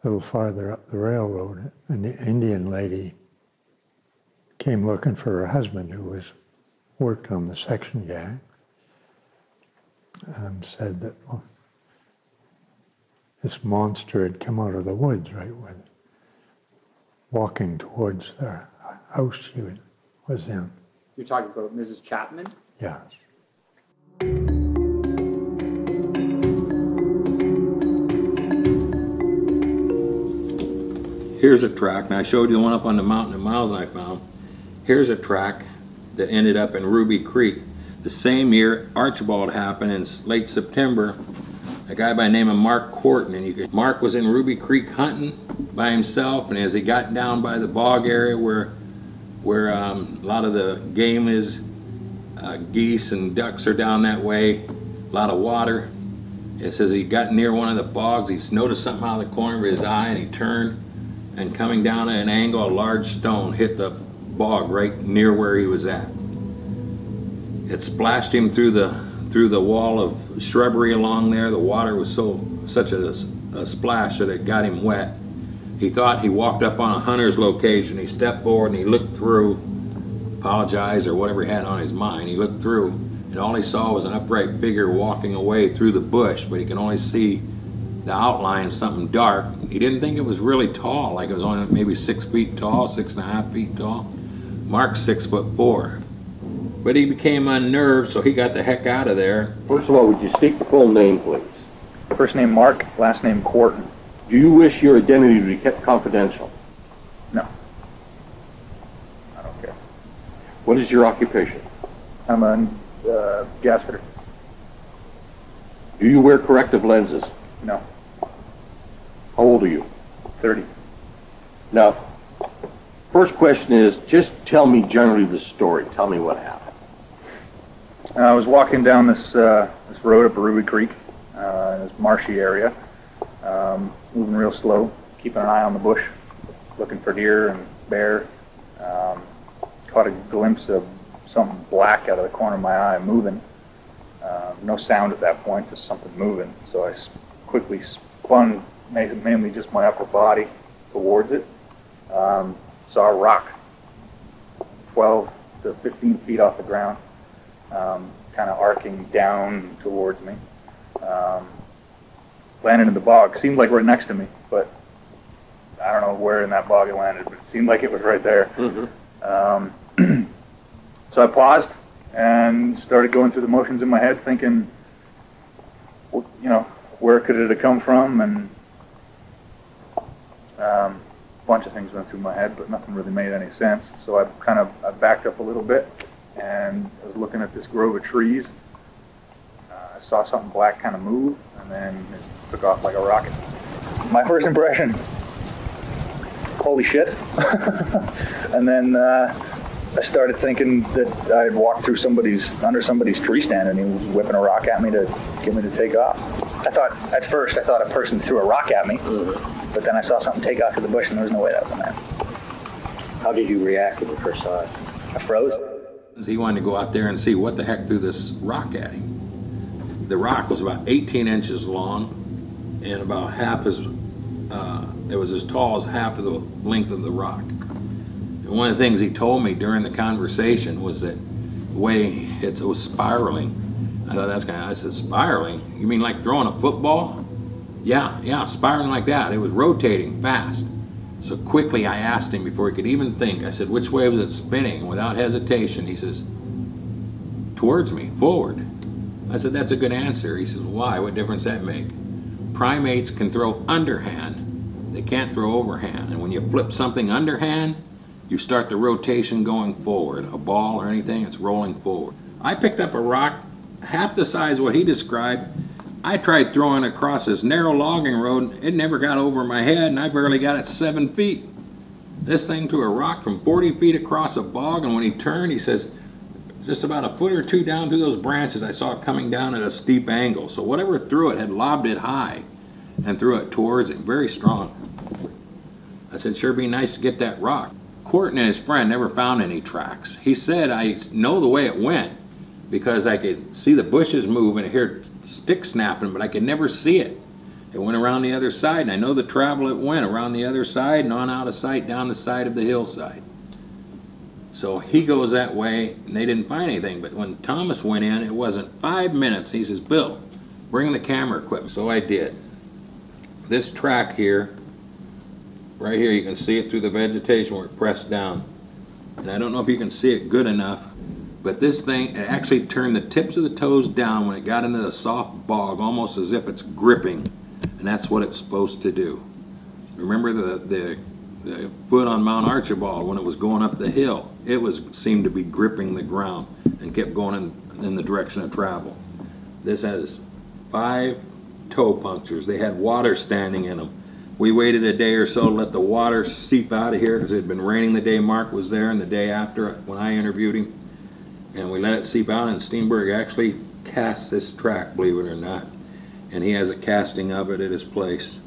little farther up the railroad, and the Indian lady came looking for her husband, who worked on the section gang, and said that, well, this monster had come out of the woods right with it, walking towards their house she was in. You're talking about Mrs. Chapman? Yes. Here's a track, and I showed you the one up on the mountain of miles I found. Here's a track that ended up in Ruby Creek. The same year Archibald happened in late September, a guy by the name of Mark Corton. And Mark was in Ruby Creek hunting by himself, and as he got down by the bog area where a lot of the game is, geese and ducks are down that way, a lot of water. It says he got near one of the bogs, he noticed something out of the corner of his eye, and he turned, and coming down at an angle, a large stone hit the bog right near where he was at. It splashed him through the wall of shrubbery along there. The water was such a splash that it got him wet. He thought he walked up on a hunter's location. He stepped forward and he looked through, apologized or whatever he had on his mind. He looked through, and all he saw was an upright figure walking away through the bush, but he can only see the outline of something dark. He didn't think it was really tall, like it was only maybe 6 feet tall, 6.5 feet tall. Mark's 6'4". But he became unnerved, so he got the heck out of there. First of all, would you state your full name, please? First name Mark, last name Corton. Do you wish your identity to be kept confidential? No. I don't care. What is your occupation? I'm a gas fitter. Do you wear corrective lenses? No. How old are you? 30. Now, first question is, just tell me generally the story. Tell me what happened. I was walking down this road up Ruby Creek, in this marshy area, moving real slow, keeping an eye on the bush, looking for deer and bear. Caught a glimpse of something black out of the corner of my eye moving. No sound at that point, just something moving. So I quickly spun, mainly just my upper body, towards it. Saw a rock 12 to 15 feet off the ground, kind of arcing down towards me. Landed in the bog. Seemed like right next to me, but I don't know where in that bog it landed, but it seemed like it was right there. Mm-hmm. So I paused and started going through the motions in my head, thinking, where could it have come from? And a bunch of things went through my head, but nothing really made any sense. So I backed up a little bit and I was looking at this grove of trees. I saw something black kind of move, and then it took off like a rocket. My first impression, holy shit. And then I started thinking that I had walked through under somebody's tree stand, and he was whipping a rock at me to get me to take off. At first I thought a person threw a rock at me, but then I saw something take off to the bush, and there was no way that was a man. How did you react when you first saw it? I froze. He wanted to go out there and see what the heck threw this rock at him. The rock was about 18 inches long and about half as it was as tall as half of the length of the rock. And one of the things he told me during the conversation was that the way it was spiraling, I thought that's kind of, I said, spiraling? You mean like throwing a football? Yeah, spiraling like that. It was rotating fast. So quickly I asked him before he could even think, I said, which way was it spinning? And without hesitation, he says, towards me, forward. I said, that's a good answer. He says, why? What difference does that make? Primates can throw underhand. They can't throw overhand. And when you flip something underhand, you start the rotation going forward. A ball or anything, it's rolling forward. I picked up a rock half the size of what he described. I tried throwing it across this narrow logging road. It never got over my head, and I barely got it 7 feet. This thing threw a rock from 40 feet across a bog, and when he turned, he says, just about a foot or two down through those branches, I saw it coming down at a steep angle. So whatever threw it had lobbed it high and threw it towards him, very strong. I said, sure be nice to get that rock. Courtney and his friend never found any tracks. He said, I know the way it went because I could see the bushes move and hear sticks snapping, but I could never see it. It went around the other side, and I know the travel it went around the other side and on out of sight down the side of the hillside. So he goes that way, and they didn't find anything. But when Thomas went in, it wasn't 5 minutes. He says, Bill, bring the camera equipment. So I did. This track here, right here, you can see it through the vegetation where it pressed down. And I don't know if you can see it good enough, but this thing, it actually turned the tips of the toes down when it got into the soft bog, almost as if it's gripping. And that's what it's supposed to do. Remember the foot on Mount Archibald when it was going up the hill? It seemed to be gripping the ground and kept going in the direction of travel. This has 5 toe punctures. They had water standing in them. We waited a day or so to let the water seep out of here because it had been raining the day Mark was there and the day after when I interviewed him. And we let it seep out, and Steenberg actually cast this track, believe it or not. And he has a casting of it at his place.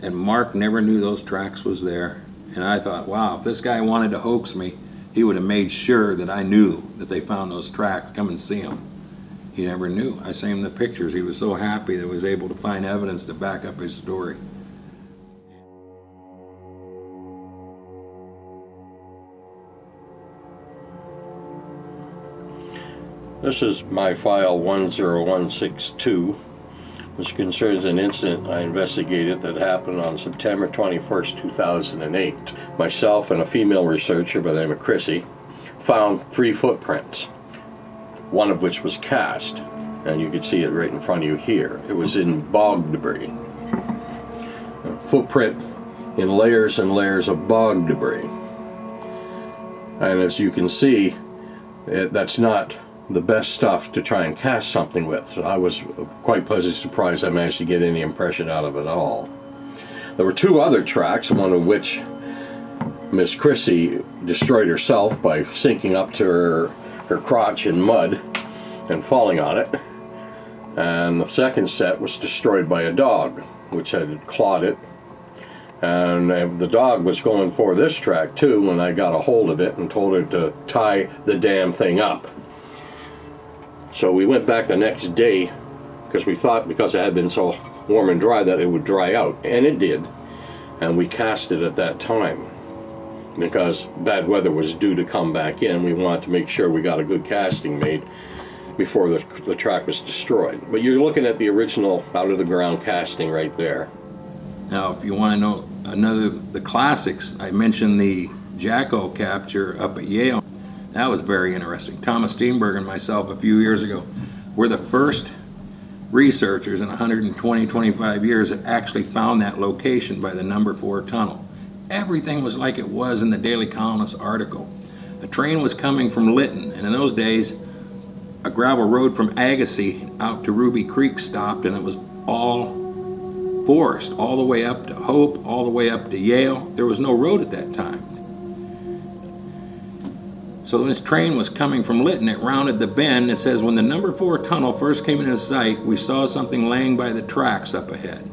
And Mark never knew those tracks was there. And I thought, wow, if this guy wanted to hoax me, he would have made sure that I knew that they found those tracks, come and see them. He never knew. I sent him the pictures. He was so happy that he was able to find evidence to back up his story. This is my file 10162, which concerns an incident I investigated that happened on September 21st, 2008. Myself and a female researcher by the name of Chrissy found 3 footprints, one of which was cast, and you can see it right in front of you here. It was in bog debris. A footprint in layers and layers of bog debris. And as you can see, that's not the best stuff to try and cast something with. So I was quite pleasantly surprised I managed to get any impression out of it at all. There were 2 other tracks, one of which Miss Chrissy destroyed herself by sinking up to her crotch in mud and falling on it. And the second set was destroyed by a dog, which had clawed it. And the dog was going for this track too when I got a hold of it and told her to tie the damn thing up. So we went back the next day because we thought because it had been so warm and dry that it would dry out, and it did. And we cast it at that time because bad weather was due to come back in. We wanted to make sure we got a good casting made before the track was destroyed. But you're looking at the original out of the ground casting right there. Now if you want to know the classics, I mentioned the Jacko capture up at Yale. That was very interesting. Thomas Steenberg and myself a few years ago were the first researchers in 125 years that actually found that location by the number 4 tunnel. Everything was like it was in the Daily Colonist article. A train was coming from Lytton, and in those days a gravel road from Agassiz out to Ruby Creek stopped, and it was all forest, all the way up to Hope, all the way up to Yale. There was no road at that time. So this train was coming from Lytton. It rounded the bend. It says, when the number 4 tunnel first came into sight, we saw something laying by the tracks up ahead.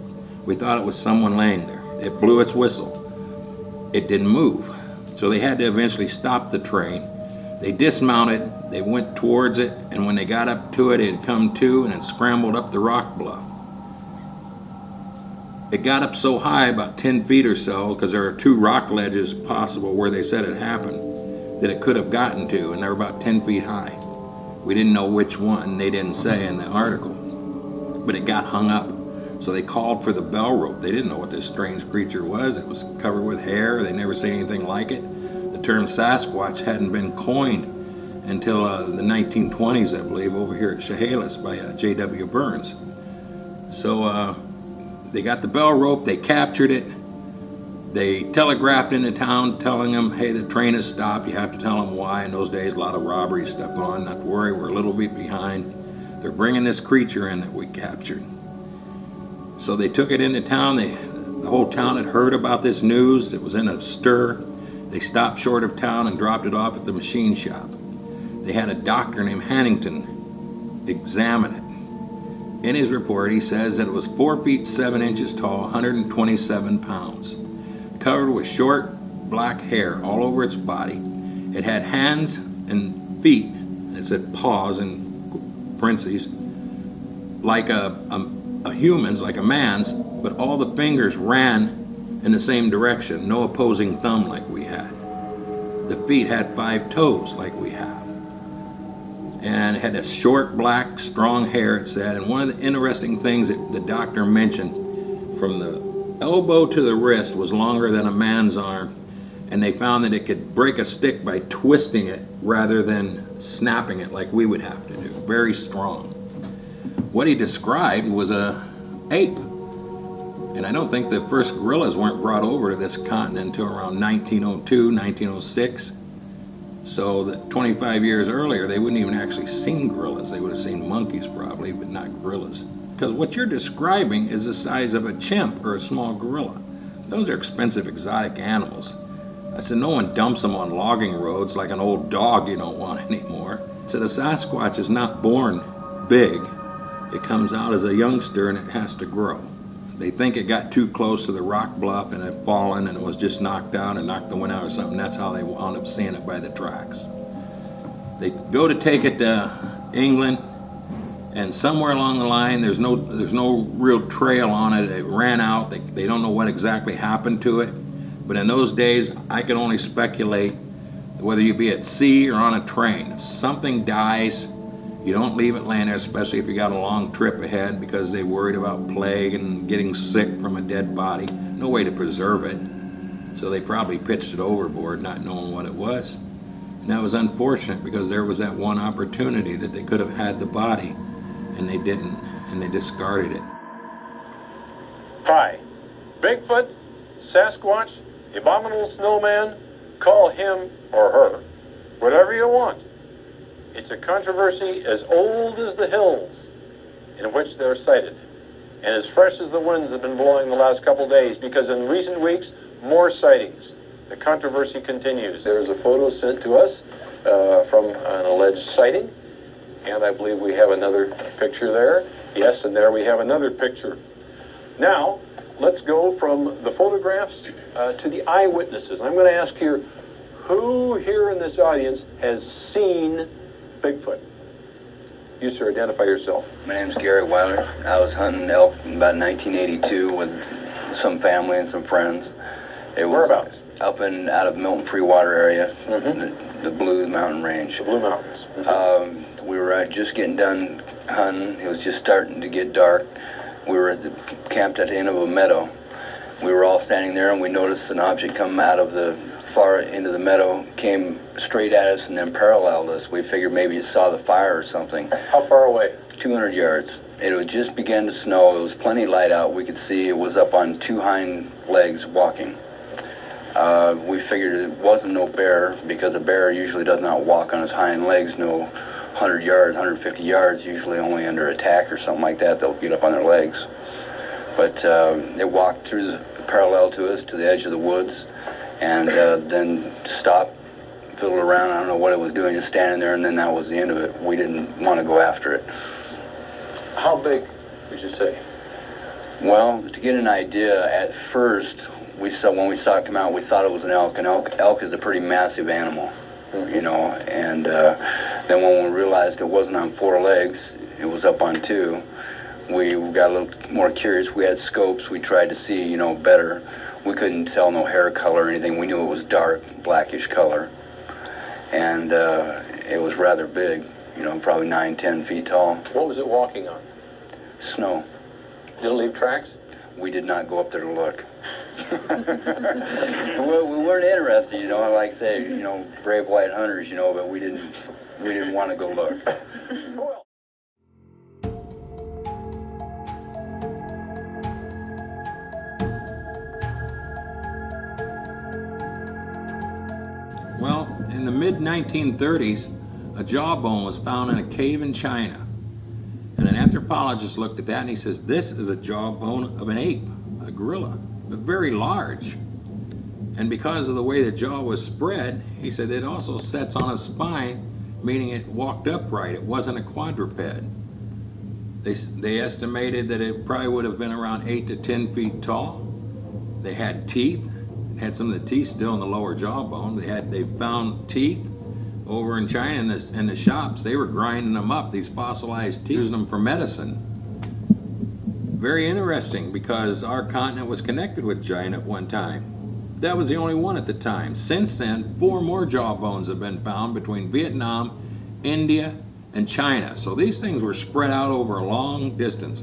We thought it was someone laying there. It blew its whistle. It didn't move. So they had to eventually stop the train. They dismounted, they went towards it, and when they got up to it, it had come to and it scrambled up the rock bluff. It got up so high, about 10 feet or so, because there are 2 rock ledges possible where they said it happened, that it could have gotten to, and they're about 10 feet high. We didn't know which one, they didn't say in the article, but it got hung up. So they called for the bell rope. They didn't know what this strange creature was. It was covered with hair. They never seen anything like it. The term Sasquatch hadn't been coined until the 1920s, I believe, over here at Chehalis by J.W. Burns. So they got the bell rope, they captured it, they telegraphed into town telling them, hey, the train has stopped, you have to tell them why. In those days, a lot of robbery stuff going on, not to worry, we're a little bit behind. They're bringing this creature in that we captured. So they took it into town, the whole town had heard about this news, it was in a stir. They stopped short of town and dropped it off at the machine shop. They had a doctor named Hannington examine it. In his report, he says that it was 4 feet 7 inches tall, 127 pounds, covered with short black hair all over its body. It had hands and feet, and it said paws in parentheses, like a human's, like a man's, but all the fingers ran in the same direction, no opposing thumb like we had. The feet had 5 toes like we have. And it had a short, black, strong hair, it said. And one of the interesting things that the doctor mentioned, from the elbow to the wrist was longer than a man's arm, and they found that it could break a stick by twisting it rather than snapping it like we would have to do. Very strong. What he described was a ape. And I don't think the first gorillas weren't brought over to this continent until around 1902, 1906. So that 25 years earlier, they wouldn't even actually seen gorillas. They would have seen monkeys probably, but not gorillas. Because what you're describing is the size of a chimp or a small gorilla. Those are expensive exotic animals. I said, no one dumps them on logging roads like an old dog you don't want anymore. I said, a Sasquatch is not born big. It comes out as a youngster and it has to grow. They think it got too close to the rock bluff and had fallen and it was just knocked out and knocked the wind out or something. That's how they wound up seeing it by the tracks. They go to take it to England, and somewhere along the line there's no real trail on it. It ran out. They don't know what exactly happened to it. But in those days, I can only speculate whether you be at sea or on a train. If something dies, you don't leave it laying there, especially if you got a long trip ahead, because they're worried about plague and getting sick from a dead body. No way to preserve it. So they probably pitched it overboard, not knowing what it was. And that was unfortunate, because there was that one opportunity that they could have had the body, and they didn't, and they discarded it. Hi, Bigfoot, Sasquatch, Abominable Snowman, call him or her whatever you want. It's a controversy as old as the hills in which they're sighted, and as fresh as the winds have been blowing the last couple days, because in recent weeks, more sightings. The controversy continues. There's a photo sent to us from an alleged sighting, and I believe we have another picture there. Yes, and there we have another picture. Now, let's go from the photographs to the eyewitnesses. I'm going to ask here, who here in this audience has seen Bigfoot? You, sir, identify yourself. My name's Gary Weiler. I was hunting elk in about 1982 with some family and some friends. It was whereabouts? Up in out of Milton Free Water area, the Blue Mountain Range. The Blue Mountains. We were just getting done hunting. It was just starting to get dark. We were camped at the end of a meadow. We were all standing there, and we noticed an object come out of the far into the meadow, came straight at us, and then paralleled us. We figured maybe it saw the fire or something. How far away? 200 yards. It had just began to snow. It was plenty light out. We could see it was up on 2 hind legs walking. We figured it wasn't no bear, because a bear usually does not walk on his hind legs no 100 yards, 150 yards, usually only under attack or something like that. They'll get up on their legs. But it walked through parallel to us to the edge of the woods, and then stopped, fiddled around. I don't know what it was doing, just standing there, and then that was the end of it. We didn't want to go after it. How big would you say? Well, to get an idea, at first, when we saw it come out, we thought it was an elk. Elk is a pretty massive animal, you know, and then when we realized it wasn't on 4 legs, it was up on 2, we got a little more curious. We had scopes. We tried to see, you know, better. We couldn't tell no hair color or anything. We knew it was dark, blackish color. And it was rather big, you know, probably 9-10 feet tall. What was it walking on? Snow. Did it leave tracks? We did not go up there to look. We weren't interested, you know, like I say, you know, brave white hunters, you know, but we didn't want to go look. Well, in the mid-1930s, a jawbone was found in a cave in China. And an anthropologist looked at that and he says, this is a jawbone of an ape, a gorilla, but very large. And because of the way the jaw was spread, he said it also sets on a spine, meaning it walked upright. It wasn't a quadruped. They estimated that it probably would have been around 8 to 10 feet tall. They had teeth. Had some of the teeth still in the lower jawbone. They found teeth over in China in the shops. They were grinding them up, these fossilized teeth, using them for medicine. Very interesting, because our continent was connected with China at one time. That was the only one at the time. Since then, 4 more jawbones have been found between Vietnam, India, and China. So these things were spread out over a long distance.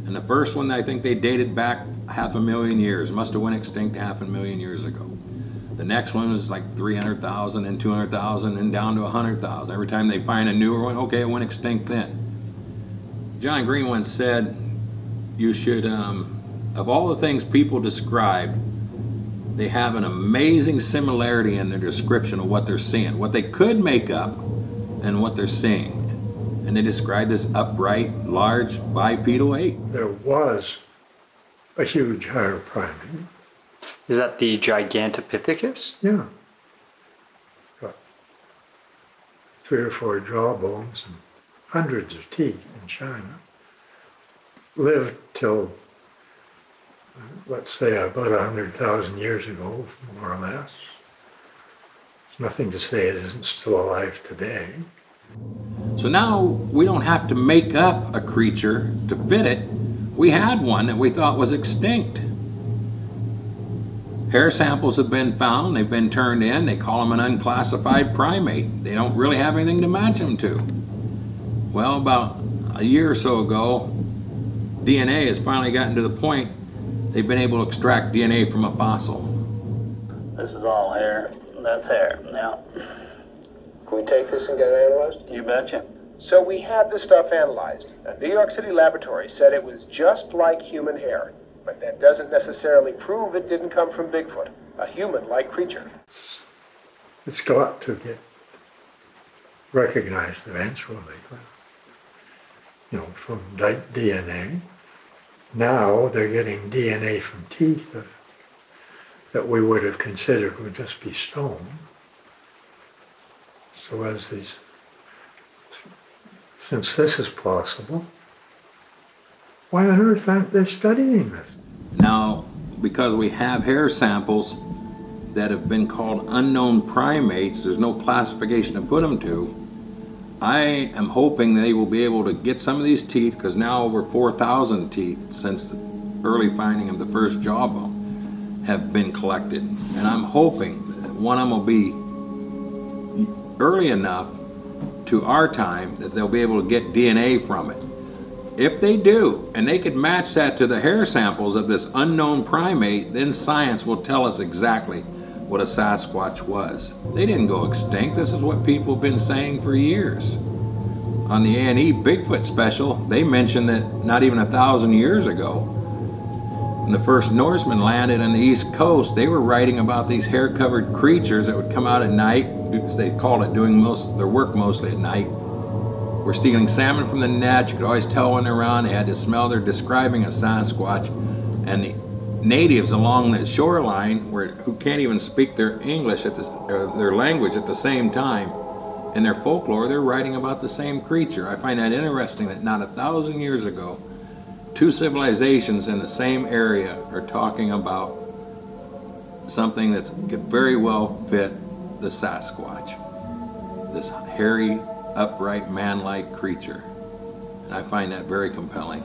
And the first one, I think they dated back 500,000 years. Must have went extinct 500,000 years ago. The next one was like 300,000 and 200,000 and down to 100,000. Every time they find a newer one, okay, it went extinct then. John Green once said, you should, of all the things people describe, they have an amazing similarity in their description of what they're seeing, what they could make up and what they're seeing. And they describe this upright, large, bipedal ape. There was a huge higher primate. Is that the Gigantopithecus? Yeah. Got 3 or 4 jawbones and hundreds of teeth in China. Lived till, let's say, about 100,000 years ago, more or less. There's nothing to say it isn't still alive today. So now we don't have to make up a creature to fit it. We had one that we thought was extinct. Hair samples have been found, they've been turned in, they call them an unclassified primate. They don't really have anything to match them to. Well, about a year or so ago, DNA has finally gotten to the point they've been able to extract DNA from a fossil. This is all hair, that's hair, now. Can we take this and get it analyzed? You betcha. So we had the stuff analyzed. A New York City laboratory said it was just like human hair. But that doesn't necessarily prove it didn't come from Bigfoot, a human-like creature. It's got to get recognized eventually, you know, from DNA. Now they're getting DNA from teeth that we would have considered would just be stone. So as these, since this is possible, why on earth aren't they studying this? Now, because we have hair samples that have been called unknown primates, there's no classification to put them to, I am hoping they will be able to get some of these teeth, because now over 4,000 teeth since the early finding of the first jawbone have been collected. And I'm hoping that one of them will be early enough to our time that they'll be able to get DNA from it. If they do, and they could match that to the hair samples of this unknown primate, then science will tell us exactly what a Sasquatch was. They didn't go extinct. This is what people have been saying for years. On the A&E Bigfoot special, they mentioned that not even 1,000 years ago, when the first Norsemen landed on the East Coast, they were writing about these hair-covered creatures that would come out at night, because they called it doing their work mostly at night. Were stealing salmon from the net. You could always tell when they're around. They had to smell. They're describing a Sasquatch. And the natives along the shoreline, who can't even speak their English, their language at the same time, in their folklore, they're writing about the same creature. I find that interesting that not 1,000 years ago, 2 civilizations in the same area are talking about something that could very well fit the Sasquatch. This hairy, upright, man-like creature. And I find that very compelling.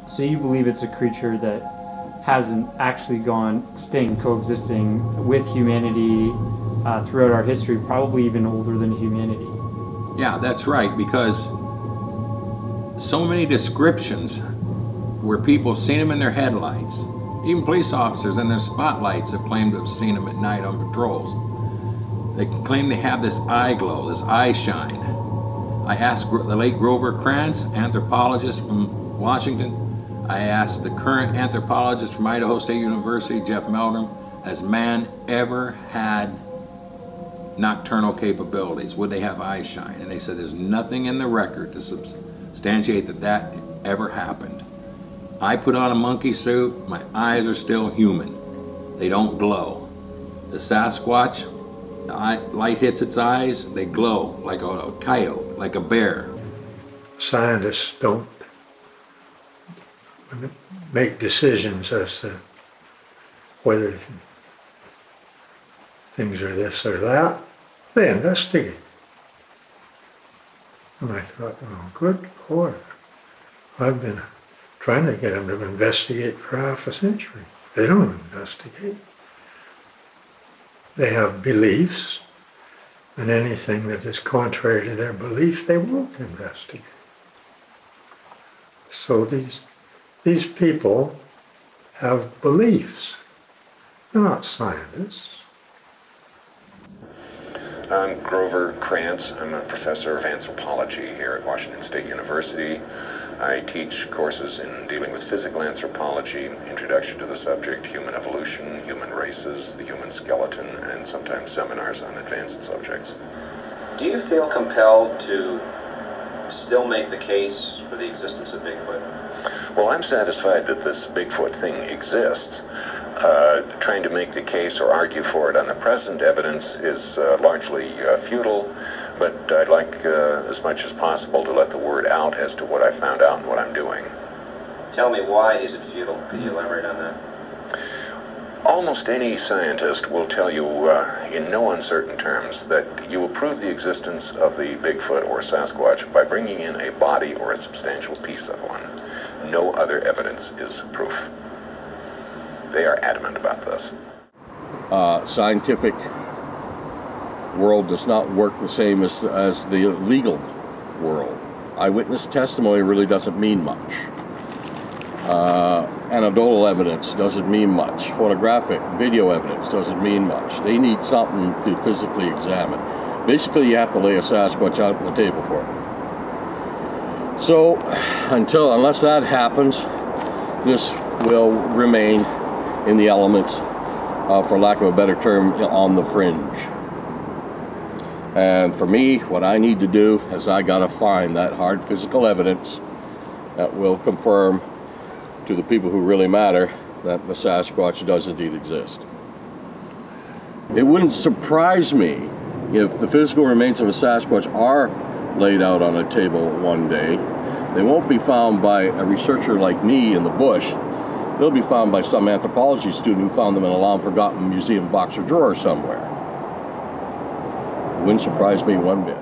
So you believe it's a creature that hasn't actually gone extinct, coexisting with humanity throughout our history, probably even older than humanity. Yeah, that's right, because so many descriptions where people have seen them in their headlights, even police officers in their spotlights have claimed to have seen them at night on patrols. They claim they have this eye glow, this eye shine. I asked the late Grover Krantz, anthropologist from Washington. I asked the current anthropologist from Idaho State University, Jeff Meldrum, has man ever had nocturnal capabilities? Would they have eye shine? And they said there's nothing in the record to substantiate that that ever happened. I put on a monkey suit, my eyes are still human. They don't glow. The Sasquatch, the light hits its eyes, they glow like a coyote, like a bear. Scientists don't make decisions as to whether things are this or that. They investigate. And I thought, oh, good Lord, I've been trying to get them to investigate for half a century. They don't investigate. They have beliefs, and anything that is contrary to their belief, they won't investigate. So these people have beliefs. They're not scientists. I'm Grover Krantz. I'm a professor of anthropology here at Washington State University. I teach courses in dealing with physical anthropology, introduction to the subject, human evolution, human races, the human skeleton, and sometimes seminars on advanced subjects. Do you feel compelled to still make the case for the existence of Bigfoot? Well, I'm satisfied that this Bigfoot thing exists. Trying to make the case or argue for it on the present evidence is largely futile, but I'd like as much as possible to let the word out as to what I found out and what I'm doing. Tell me, why is it futile? Could you elaborate on that? Almost any scientist will tell you in no uncertain terms that you will prove the existence of the Bigfoot or Sasquatch by bringing in a body or a substantial piece of one. No other evidence is proof. They are adamant about this. Scientific world does not work the same as the legal world. Eyewitness testimony really doesn't mean much. Anecdotal evidence doesn't mean much. Photographic, video evidence doesn't mean much. They need something to physically examine. Basically, you have to lay a Sasquatch out on the table for it. So, unless that happens, this will remain in the elements, for lack of a better term, on the fringe. And for me, what I need to do is I gotta find that hard physical evidence that will confirm to the people who really matter that the Sasquatch does indeed exist. It wouldn't surprise me if the physical remains of a Sasquatch are laid out on a table one day. They won't be found by a researcher like me in the bush. They'll be found by some anthropology student who found them in a long-forgotten museum box or drawer somewhere. It wouldn't surprise me one bit.